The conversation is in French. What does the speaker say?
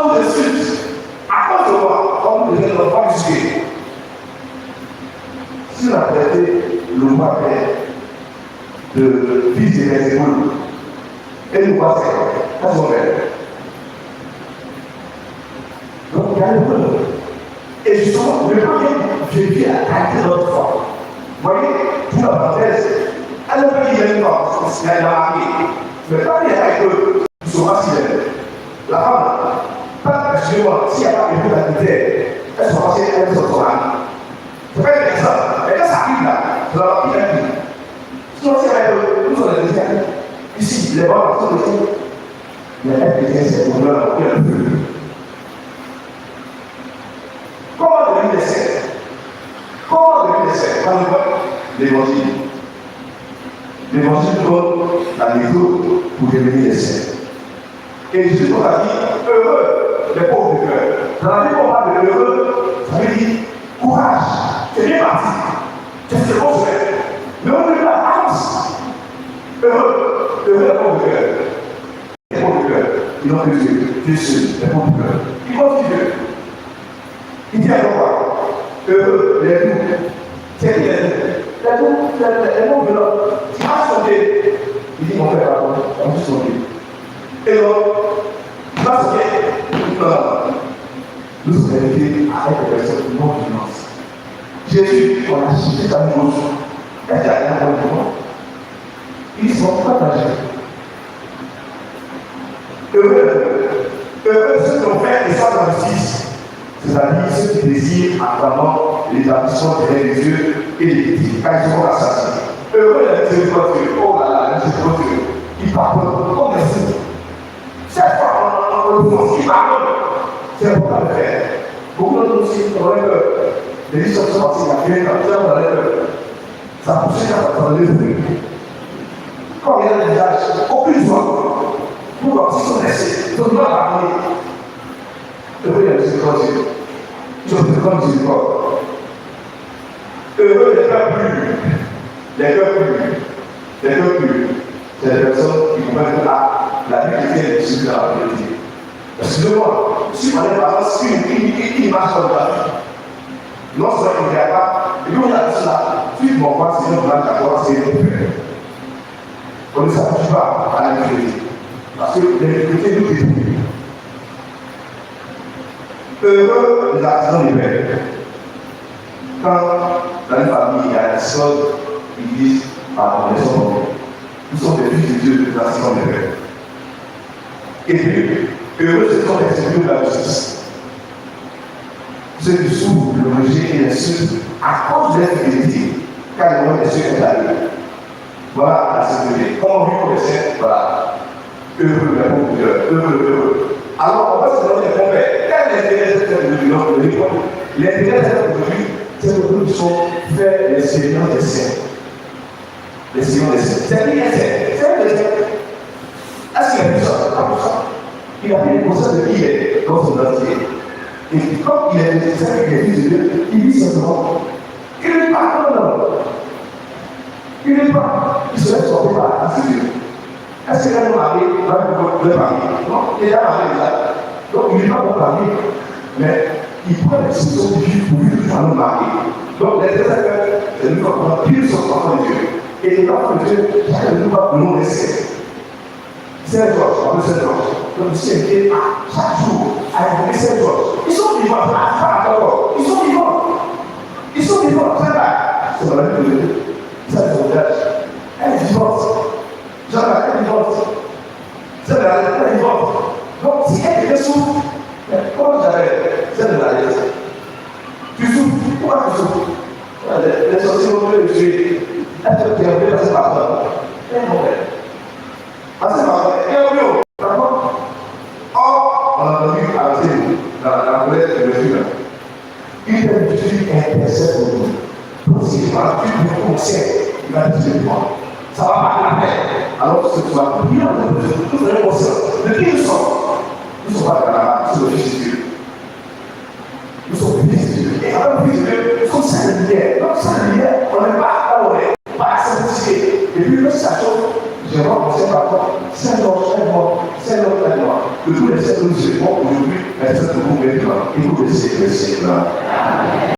on vous insulte, à cause de quoi on vous devient l'enfant musqué. Si on a traité le mois de fils de mes épaules, et nous passons, qu'est-ce qu'on fait? Donc il y a le problème. Et justement, le premier, je vis à qualité de notre foi. Vous voyez, pour la parenthèse, elle ne peut dire même pas, parce qu'elle a marqué. Mais pas dire avec eux, ils sont rationnels. La femme, pas, excusez-moi, s'il n'y a pas de but à critère, elle sera rationnelle, elle sera rationnelle. C'est pas une ça. Et quand ça arrive là, ça va pas bien dire. Sinon, c'est avec eux, nous sommes des chrétiens. Ici, les bons sont des chrétiens. Mais les chrétiens, c'est pour nous, on a un peu. Comment devenir des sectes? Comment devenir des sectes? Quand on voit l'évangile. L'évangile donne la méthode pour devenir des sectes. Et Jésus nous a dit, heureux les pauvres de cœur. Dans la vie qu'on parle de heureux, ça veut dire courage. C'est bien parti. C'est ce qu'on fait. Mais on ne veut pas avance. Heureux les pauvres de cœur. Les pauvres de cœur. Ils n'ont que Dieu. Dieu seul. Les pauvres de cœur. Ils continuent Dieu. Il dit alors quoi? Les loups, c'est bien. Les loups de l'homme, tu vas sauter. Il dit mon frère, on va sauter. Et donc, tu vas sauter. Nous sommes invités avec des personnes de non-violence. Jésus, on a cherché sa chose. Est-ce qu'il y a un bon? Ils sont partagés. Heureux ceux qui ont fait les soins de la justice. C'est-à-dire ceux qui désirent ardemment l'établissement des règles de Dieu et des victimes, quand ils seront assassinés. Heureux les miséricordieux, oh là là, les miséricordieux, ils pardonnent, oh merci. Cette fois, on le pense, ils pardonnent. C'est important de le faire. Beaucoup d'entre nous aussi, on aurait peur. Les listes sont parties, il y a bien on aurait peur. Ça pousse dans le livre. Quand il y a des visages, aucune joie. Pourquoi? S'ils sont laissés, ils ne doivent pas pardonner. Heureux les miséricordieux. Je te comme miséricorde. Heureux les cœurs purs. Les cœurs purs. Les cœurs purs. C'est les personnes qui comprennent que la vie chrétienne est sur la vérité. Excusez-moi, si on est par exemple une marche comme ça, non seulement il n'y a pas, et puis on a dit cela, suite mon point, c'est une marche d'accord, c'est une frère. On ne s'appuie pas à la vérité. Parce que les vérités nous détruisent. Heureux les artisans du père. Quand dans une famille il y a des choses, ils disent pardon, les hommes, nous sommes des fils de Dieu, des artisans du père. Et puis, heureux ce sont les serviteurs de la justice. Ceux qui souffrent le rejet et l'insulte à cause de leur fidélité, car ils ont des cieux installés. Voilà la sécurité. Comment vivre les saints? Voilà. Heureux les pauvres de cœur, heureux. Alors, on va se donner des compères. Quel est l'intérêt de cette religion? L'intérêt de cette religion, c'est que nous sommes faire les seigneurs des saints. Les seigneurs des saints. C'est qui les saints? C'est les saints. Est-ce qu'il a vu ça? Pas pour ça. Il a pris le conscience de qui il est dans son identité. Et comme il est le saint qui est fils de Dieu, il dit simplement il n'est pas non. Il n'est pas. Il se laisse sortir par la fils de Dieu. Est-ce que le mari va le mari? Non, il est marié là. Donc il n'est pas mon mari. Mais il prend la décision de vivre pour vivre dans le mari. Donc les deux affaires, c'est nous comprendre qu'ils sont enfants de Dieu. Et les enfants de Dieu, chacun de nous va nous laisser. Saint-Georges, on appelle Saint-Georges. Donc ici, il est chaque jour à invoquer Saint-Georges. Ils sont vivants, ils sont vivants. Ils sont vivants, très bien. C'est dans la vie de Dieu. Ça, c'est son village. Elle est vivante. Jean-Marc, elle est vivante. C'est de la vie, elle est vivante. Donc, si elle était souffre, comment j'avais, c'est de la vie. Tu souffres, pourquoi tu souffres? Les sorciers vont te tuer. Elle te permet de passer par toi. Elle est mauvaise. Passer par toi. Et au bureau. D'accord? Or, on a entendu arrêter la colère de Jésus. Il est Jésus intercède pour nous. Donc, si tu vas plus de conseil, il va dire de moi. Ça va pas la paix. Alors que tu vas prier en tant que Dieu, nous serons conscients de qui nous sommes. Nous ne sommes pas dans la main, nous sommes le Fils de Dieu. Nous sommes le Fils de Dieu. Et avant le Fils de Dieu, nous sommes saints de lumière. Donc, saints de lumière, on n'est pas là où on est. Pas la simplicité. Et puis, lorsque ça chauffe, je vois qu'on sait pas quoi. Saint-Georges, Saint-Georges, Saint-Georges, Saint-Georges. De tous les saints que nous aimons aujourd'hui, est ce que vous maintenant, et pour le siècle des siècles.